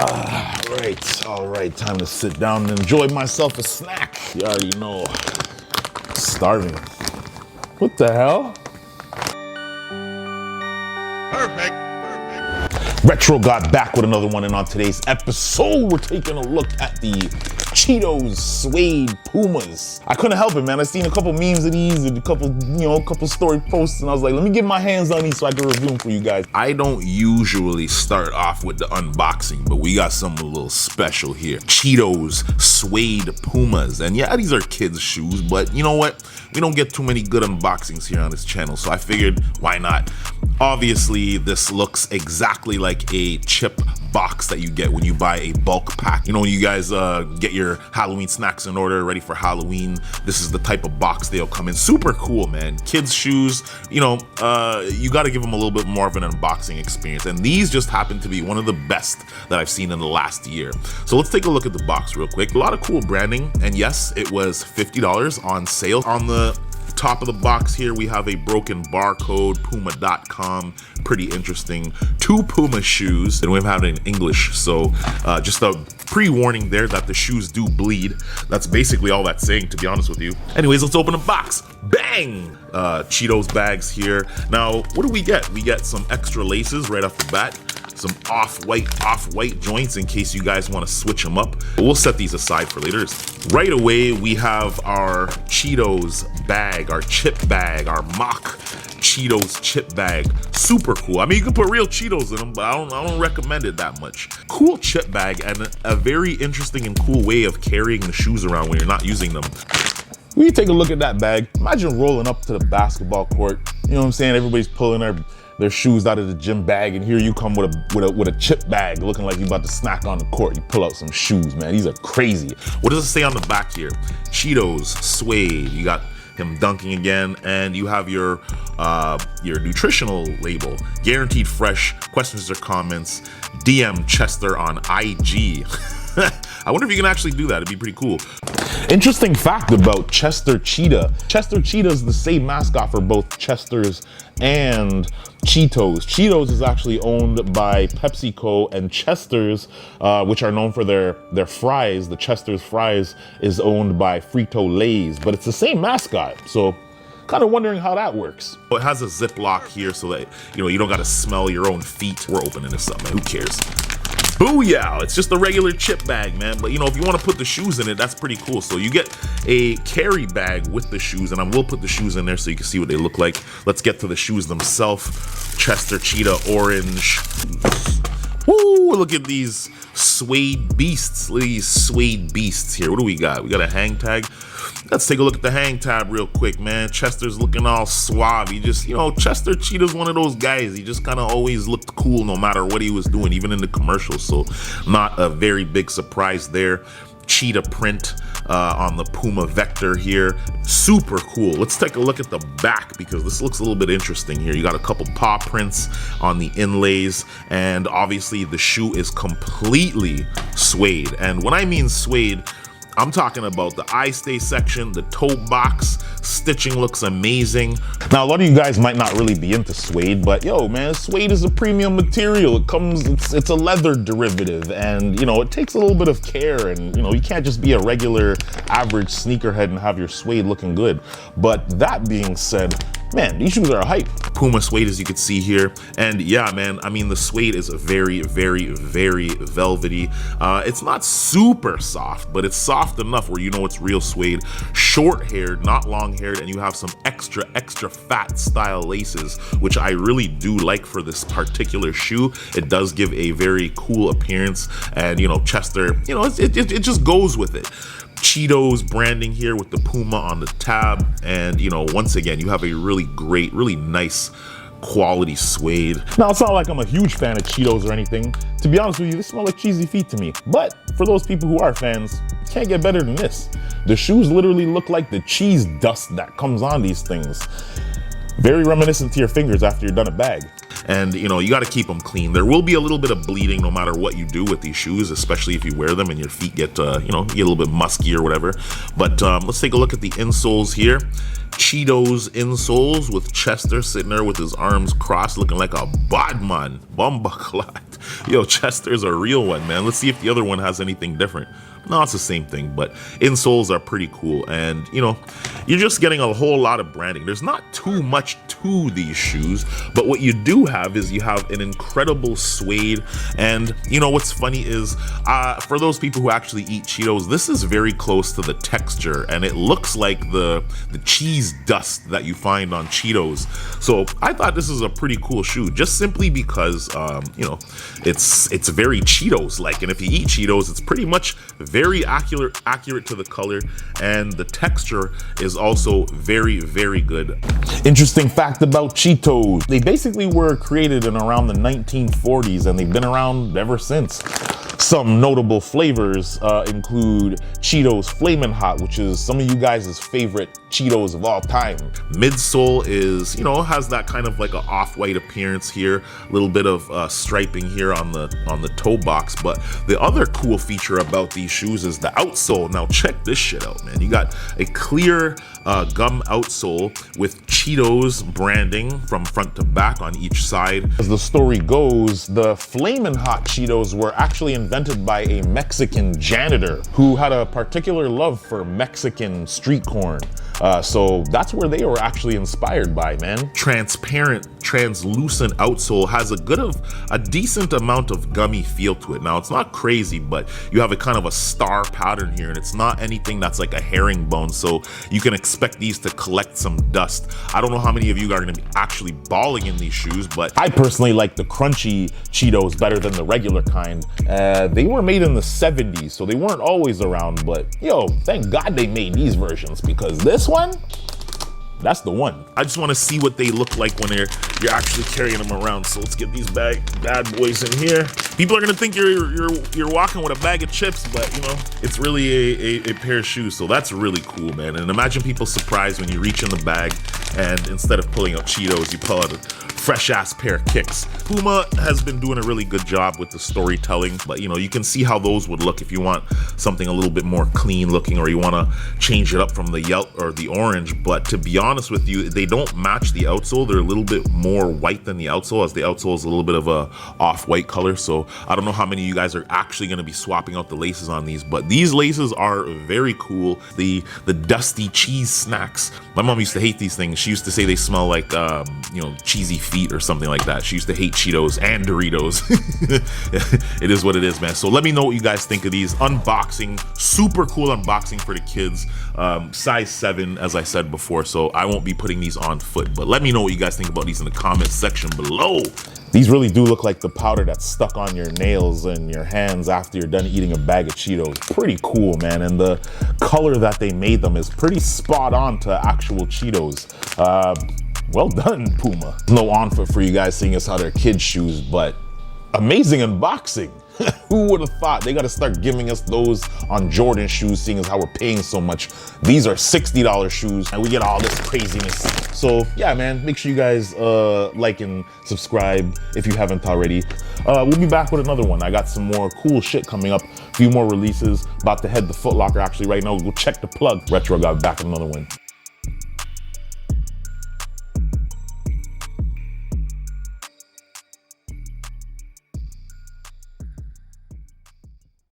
All right, time to sit down and enjoy myself a snack. You already know, starving. What the hell? Perfect. Retro got back with another one, and on today's episode, we're taking a look at the Cheetos Suede Pumas. I couldn't help it, man. I seen a couple memes of these and a couple story posts, and I was like, let me get my hands on these so I can review them for you guys. I don't usually start off with the unboxing, but we got something a little special here. Cheetos Suede Pumas. And yeah, these are kids' shoes, but you know what? We don't get too many good unboxings here on this channel, so I figured, why not? Obviously, this looks exactly like a chip box that you get when you buy a bulk pack. You know, when you guys get your Halloween snacks in order, ready for Halloween, this is the type of box they'll come in. Super cool, man. Kids' shoes, you know, you gotta give them a little bit more of an unboxing experience. And these just happen to be one of the best that I've seen in the last year. So let's take a look at the box real quick. A lot of cool branding, and yes, it was $50 on sale. On the top of the box here, we have a broken barcode, puma.com, pretty interesting. 2 Puma shoes, and we have it in English, so just a pre-warning there that the shoes do bleed. That's basically all that's saying, to be honest with you. Anyways, let's open the box. Bang! Cheetos bags here. Now, what do we get? We get some extra laces right off the bat. Some off-white joints in case you guys want to switch them up. But we'll set these aside for later. Right away, we have our Cheetos bag, our chip bag, our mock Cheetos chip bag. Super cool. I mean, you can put real Cheetos in them, but I don't recommend it that much. Cool chip bag, and a very interesting and cool way of carrying the shoes around when you're not using them. When you take a look at that bag, imagine rolling up to the basketball court. You know what I'm saying? Everybody's pulling their shoes out of the gym bag, and here you come with a chip bag looking like you're about to snack on the court. You pull out some shoes, man. These are crazy. What does it say on the back here? Cheetos Suede. You got him dunking again, and you have your nutritional label. Guaranteed fresh. Questions or comments, DM Chester on IG. I wonder if you can actually do that. It'd be pretty cool. Interesting fact about Chester Cheetah. Chester Cheetah is the same mascot for both Chester's and Cheetos. Cheetos is actually owned by PepsiCo, and Chester's, which are known for their fries, the Chester's fries, is owned by Frito-Lay's, but it's the same mascot. So kind of wondering how that works. It has a Ziploc here so that, you know, you don't got to smell your own feet. We're opening this up, man. Who cares? Booyah! It's just a regular chip bag, man. But you know, if you want to put the shoes in it, that's pretty cool. So you get a carry bag with the shoes, and I will put the shoes in there so you can see what they look like. Let's get to the shoes themselves. Chester Cheetah orange. Woo! Look at these suede beasts. Look at these suede beasts here. What do we got? We got a hang tag. Let's take a look at the hang tab real quick, man. Chester's looking all suave. He just, you know, Chester Cheetah's one of those guys. He just kind of always looked cool no matter what he was doing, even in the commercials. So not a very big surprise there. Cheetah print on the Puma vector here. Super cool. Let's take a look at the back because this looks a little bit interesting here. You got a couple paw prints on the inlays, and obviously the shoe is completely suede. And when I mean suede, I'm talking about the eye stay section, the toe box, stitching looks amazing. Now, a lot of you guys might not really be into suede, but yo, man, suede is a premium material. It's a leather derivative, and you know, it takes a little bit of care, and you know, you can't just be a regular average sneakerhead and have your suede looking good. But that being said, man, these shoes are hype. Puma suede, as you can see here. And yeah, man, I mean, the suede is very, very, very velvety. It's not super soft, but it's soft enough where you know it's real suede. Short-haired, not long-haired, and you have some extra fat style laces, which I really do like for this particular shoe. It does give a very cool appearance, and you know, Chester, you know, it just goes with it. Cheetos branding here with the Puma on the tab, and you know, once again, you have a really great, really nice quality suede. Now, it's not like I'm a huge fan of Cheetos or anything. To be honest with you, they smell like cheesy feet to me. But for those people who are fans, can't get better than this. The shoes literally look like the cheese dust that comes on these things. Very reminiscent to your fingers after you're done a bag. And you know, you got to keep them clean. There will be a little bit of bleeding no matter what you do with these shoes, especially if you wear them and your feet get, you know, get a little bit musky or whatever. But let's take a look at the insoles here. Cheetoes insoles with Chester sitting there with his arms crossed looking like a badman. Bumbaclat. Yo, Chester's a real one, man. Let's see if the other one has anything different. No, it's the same thing, but insoles are pretty cool. And, you know, you're just getting a whole lot of branding. There's not too much to these shoes, but what you do have is you have an incredible suede. And, you know, what's funny is for those people who actually eat Cheetos, this is very close to the texture, and it looks like the cheese dust that you find on Cheetos. So I thought this is a pretty cool shoe, just simply because, you know, it's very Cheetos-like. And if you eat Cheetos, it's pretty much very accurate to the color, and the texture is also very, very good. Interesting fact about Cheetos: they basically were created in around the 1940s, and they've been around ever since. Some notable flavors include Cheetos Flamin' Hot, which is some of you guys' favorite Cheetos of all time. Midsole is, you know, has that kind of like an off-white appearance here, a little bit of striping here on the toe box. But the other cool feature about these shoes is the outsole. Now check this shit out, man. You got a clear gum outsole with Cheetos branding from front to back on each side. As the story goes, the Flamin' Hot Cheetos were actually invented by a Mexican janitor who had a particular love for Mexican street corn. So that's where they were actually inspired by, man. Transparent, translucent outsole has a decent amount of gummy feel to it. Now, it's not crazy, but you have a kind of a star pattern here, and it's not anything that's like a herringbone, so you can expect these to collect some dust. I don't know how many of you are gonna be actually balling in these shoes, but I personally like the crunchy Cheetos better than the regular kind. They were made in the 70s, so they weren't always around, but yo, thank God they made these versions, because this one, that's the one. I just want to see what they look like when you're actually carrying them around. So let's get these bad boys in here. People are gonna think you're walking with a bag of chips, but you know, it's really a pair of shoes. So that's really cool, man. And imagine people's surprise when you reach in the bag and instead of pulling out Cheetos, you pull out a fresh ass pair of kicks. Puma has been doing a really good job with the storytelling, but you know, you can see how those would look if you want something a little bit more clean looking, or you want to change it up from the yellow or the orange. But to be honest with you, they don't match the outsole. They're a little bit more white than the outsole, as the outsole is a little bit of a off-white color. So I don't know how many of you guys are actually going to be swapping out the laces on these, but these laces are very cool. The dusty cheese snacks. My mom used to hate these things. She used to say they smell like you know, cheesy feet or something like that. She used to hate Cheetos and Doritos. It is what it is, man. So let me know what you guys think of these. Unboxing, super cool unboxing for the kids. Size 7, as I said before, so I won't be putting these on foot, but let me know what you guys think about these in the comment section below. These really do look like the powder that's stuck on your nails and your hands after you're done eating a bag of Cheetos. Pretty cool, man. And the color that they made them is pretty spot on to actual Cheetos. Well done, Puma. No on foot for you guys, seeing as how they're kids' shoes, but amazing unboxing. Who would have thought? They got to start giving us those on Jordan shoes, seeing as how we're paying so much. These are $60 shoes, and we get all this craziness. So yeah, man, make sure you guys like and subscribe if you haven't already. We'll be back with another one. I got some more cool shit coming up, a few more releases. About to head to Foot Locker actually right now. Go check the plug. Retro got back with another one.